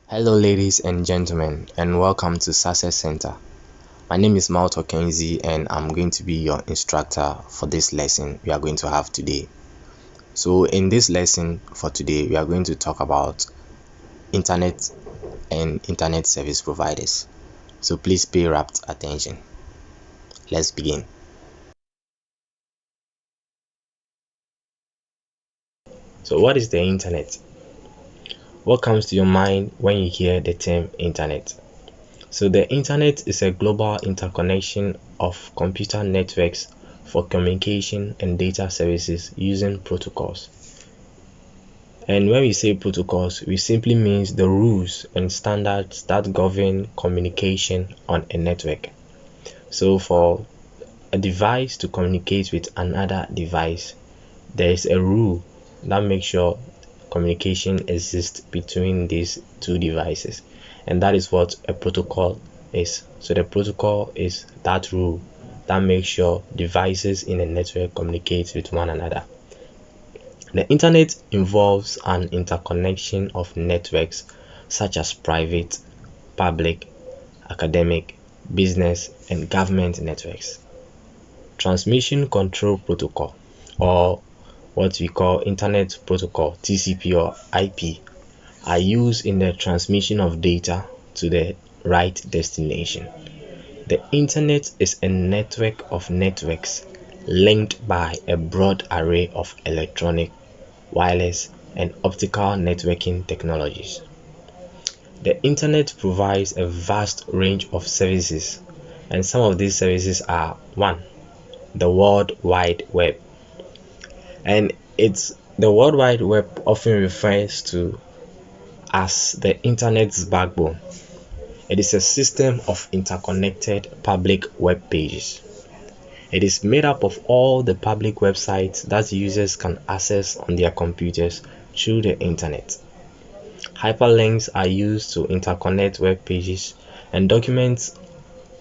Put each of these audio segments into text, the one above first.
Hello, ladies and gentlemen, and welcome to Success Center. My name is Malto Kenzie, and I'm going to be your instructor for this lesson we are going to have today. So, in this lesson for today, we are going to talk about internet and internet service providers. So, please pay rapt attention. Let's begin. So, what is the internet? What comes to your mind when you hear the term internet? So the internet is a global interconnection of computer networks for communication and data services using protocols. And when we say protocols, we simply means the rules and standards that govern communication on a network. So for a device to communicate with another device, there is a rule that makes sure communication exists between these two devices, and that is what a protocol is. So the protocol is that rule that makes sure devices in a network communicate with one another. The internet involves an interconnection of networks such as private, public, academic, business, and government networks. Transmission Control Protocol, or what we call Internet Protocol, TCP or IP, are used in the transmission of data to the right destination. The Internet is a network of networks linked by a broad array of electronic, wireless, and optical networking technologies. The Internet provides a vast range of services, and some of these services are 1. The World Wide Web. And it's the World Wide Web often refers to as the internet's backbone. It is a system of interconnected public web pages. It is made up of all the public websites that users can access on their computers through the internet. Hyperlinks are used to interconnect web pages and documents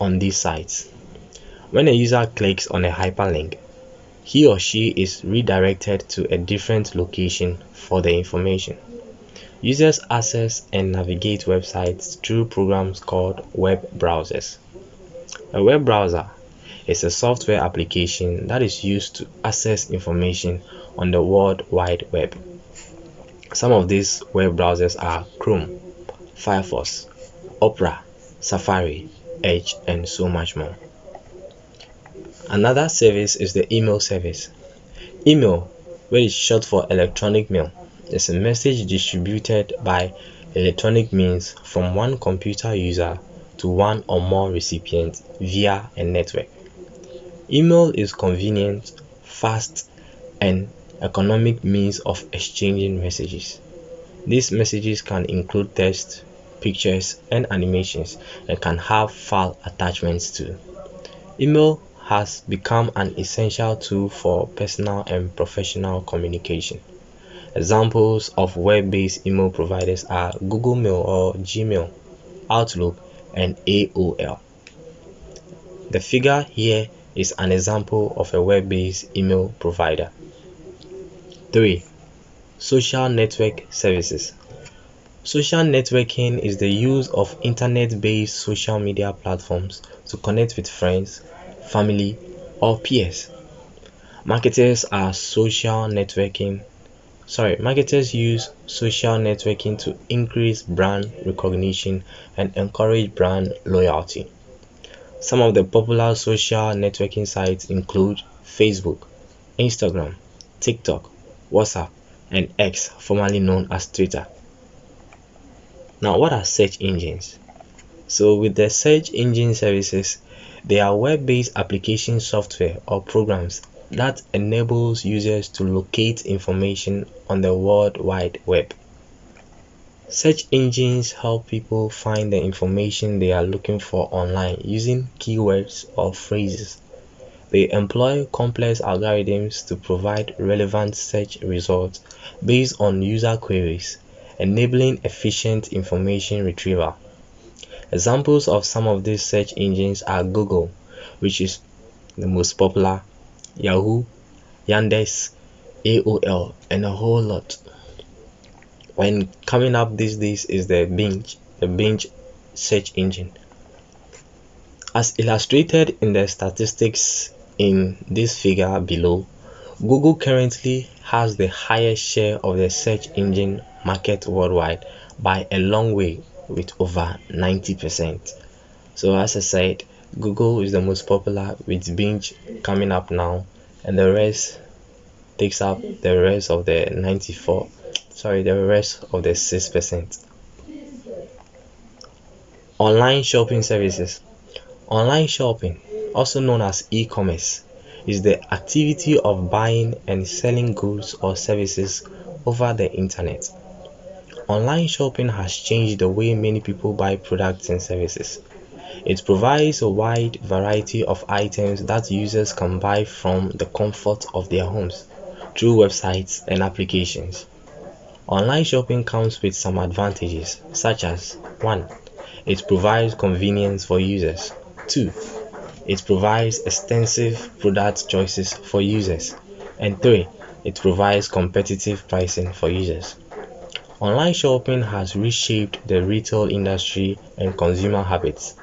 on these sites. When a user clicks on a hyperlink, he or she is redirected to a different location for the information. Users access and navigate websites through programs called web browsers. A web browser is a software application that is used to access information on the World Wide Web. Some of these web browsers are Chrome, Firefox, Opera, Safari, Edge, and so much more. Another service is the email service. Email, which is short for electronic mail, is a message distributed by electronic means from one computer user to one or more recipients via a network. Email is convenient, fast, and economic means of exchanging messages. These messages can include text, pictures, and animations, and can have file attachments too. Email has become an essential tool for personal and professional communication. Examples of web-based email providers are Google Mail or Gmail, Outlook, and AOL. The figure here is an example of a web-based email provider. 3. Social network services. Social networking is the use of internet-based social media platforms to connect with friends, family, or peers. Marketers use social networking to increase brand recognition and encourage brand loyalty. Some of the popular social networking sites include Facebook, Instagram, TikTok, WhatsApp, and X, formerly known as Twitter. Now, what are search engines? So with the search engine services, they are web-based application software or programs that enables users to locate information on the World Wide Web. Search engines help people find the information they are looking for online using keywords or phrases. They employ complex algorithms to provide relevant search results based on user queries, enabling efficient information retrieval. Examples of some of these search engines are Google, which is the most popular, Yahoo, Yandex, AOL, and a whole lot. When coming up these days is the Binge search engine. As illustrated in the statistics in this figure below, Google currently has the highest share of the search engine market worldwide by a long way, with over 90%. So as I said, Google is the most popular, with Bing coming up now, and the rest takes up the rest of the 94, the rest of the 6%. Online shopping services. Online shopping, also known as e-commerce, is the activity of buying and selling goods or services over the internet. Online shopping has changed the way many people buy products and services. It provides a wide variety of items that users can buy from the comfort of their homes through websites and applications. Online shopping comes with some advantages, such as 1. It provides convenience for users. 2. It provides extensive product choices for users. And 3. It provides competitive pricing for users. Online shopping has reshaped the retail industry and consumer habits.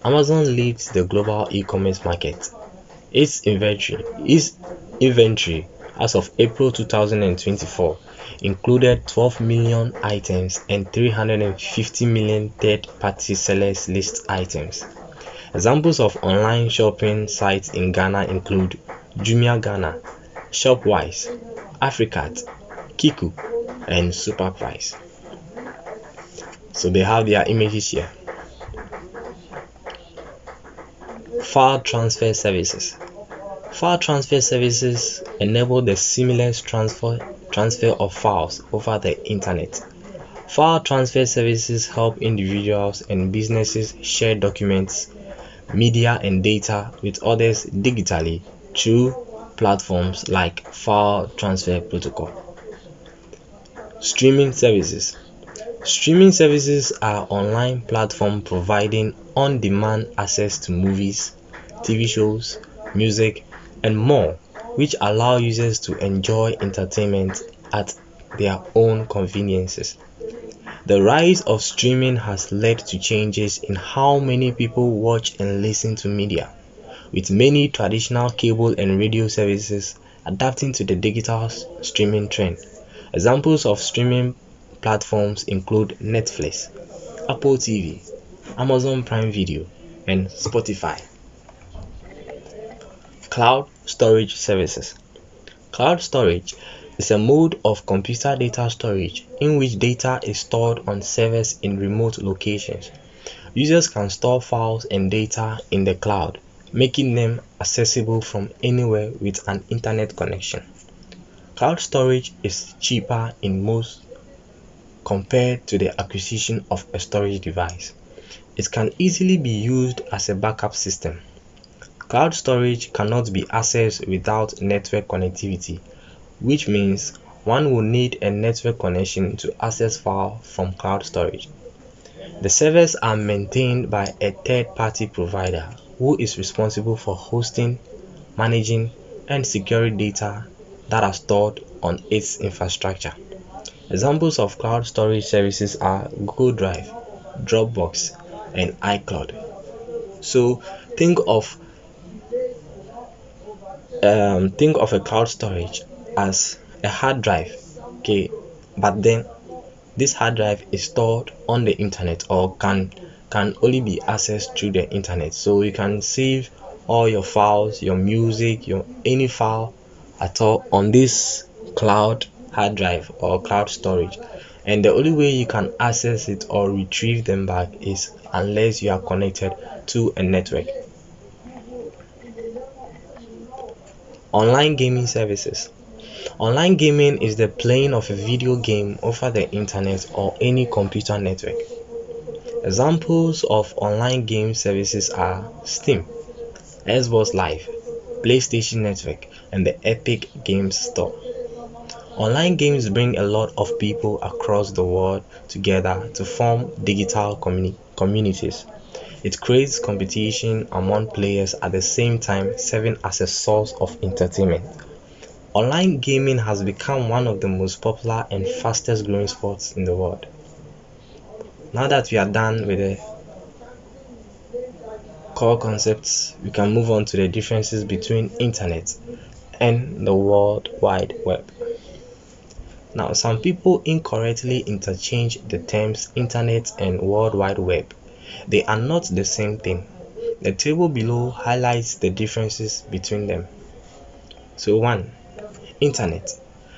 Amazon leads the global e-commerce market. Its inventory as of April 2024 included 12 million items and 350 million third-party sellers list items. Examples of online shopping sites in Ghana include Jumia Ghana, Shopwise, Africat, Kiku, and Superprice. So they have their images here. File transfer services. File transfer services enable the seamless transfer of files over the internet. File transfer services help individuals and businesses share documents, media, and data with others digitally through platforms like File Transfer Protocol. Streaming services. Streaming services are online platforms providing on-demand access to movies, TV shows, music, and more, which allow users to enjoy entertainment at their own conveniences. The rise of streaming has led to changes in how many people watch and listen to media, with many traditional cable and radio services adapting to the digital streaming trend. Examples of streaming platforms include Netflix, Apple TV, Amazon Prime Video, and Spotify. Cloud storage services. Cloud storage is a mode of computer data storage in which data is stored on servers in remote locations. Users can store files and data in the cloud, making them accessible from anywhere with an internet connection. Cloud storage is cheaper in most compared to the acquisition of a storage device. It can easily be used as a backup system. Cloud storage cannot be accessed without network connectivity, which means one will need a network connection to access files from cloud storage. The servers are maintained by a third-party provider who is responsible for hosting, managing, and securing data that are stored on its infrastructure. Examples of cloud storage services are Google Drive, Dropbox, and iCloud. So think of a cloud storage as a hard drive, okay, but then this hard drive is stored on the internet, or can only be accessed through the internet. So you can save all your files, your music, your any file at all on this cloud hard drive or cloud storage, and the only way you can access it or retrieve them back is unless you are connected to a network. Online gaming services. Online gaming is the playing of a video game over the internet or any computer network. Examples of online game services are Steam, Xbox Live, PlayStation Network, and the Epic Games Store. Online games bring a lot of people across the world together to form digital communities. It creates competition among players at the same time serving as a source of entertainment. Online gaming has become one of the most popular and fastest growing sports in the world. Now that we are done with the core concepts, we can move on to the differences between internet and the World Wide Web. Now, some people incorrectly interchange the terms internet and World Wide Web. They are not the same thing. The table below highlights the differences between them. So 1. Internet.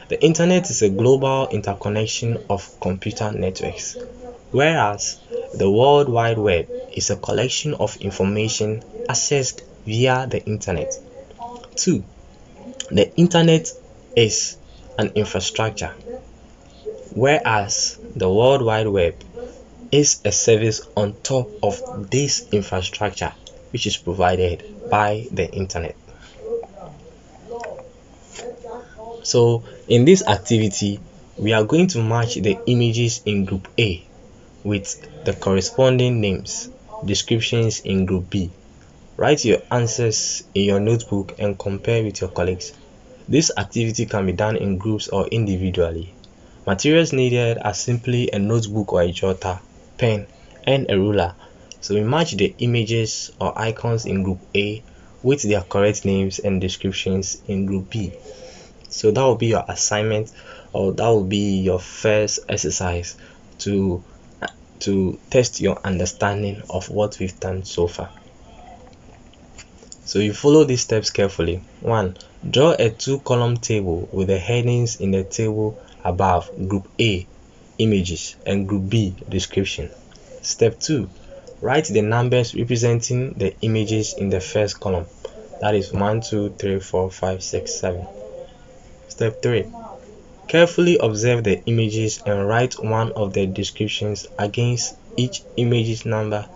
The internet is a global interconnection of computer networks, whereas the World Wide Web is a collection of information accessed via the internet. 2. The internet is an infrastructure, whereas the World Wide Web is a service on top of this infrastructure which is provided by the internet. So in this activity, we are going to match the images in group A with the corresponding names, descriptions in group B. Write your answers in your notebook and compare with your colleagues. This activity can be done in groups or individually. Materials needed are simply a notebook or a jotter, pen, and a ruler. So we match the images or icons in group A with their correct names and descriptions in group B. So that will be your assignment, or that will be your first exercise to test your understanding of what we've done so far. So you follow these steps carefully. 1. Draw a 2-column table with the headings in the table above: group A, images, and group B, description. Step 2. Write the numbers representing the images in the first column. That is 1, 2, 3, 4, 5, 6, 7. Step 3. Carefully observe the images and write one of the descriptions against each image's number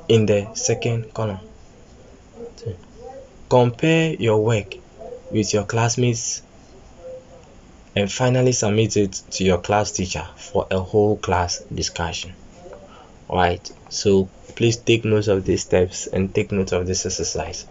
in the second column. Compare your work with your classmates and finally submit it to your class teacher for a whole class discussion. Alright, so please take note of these steps and take note of this exercise.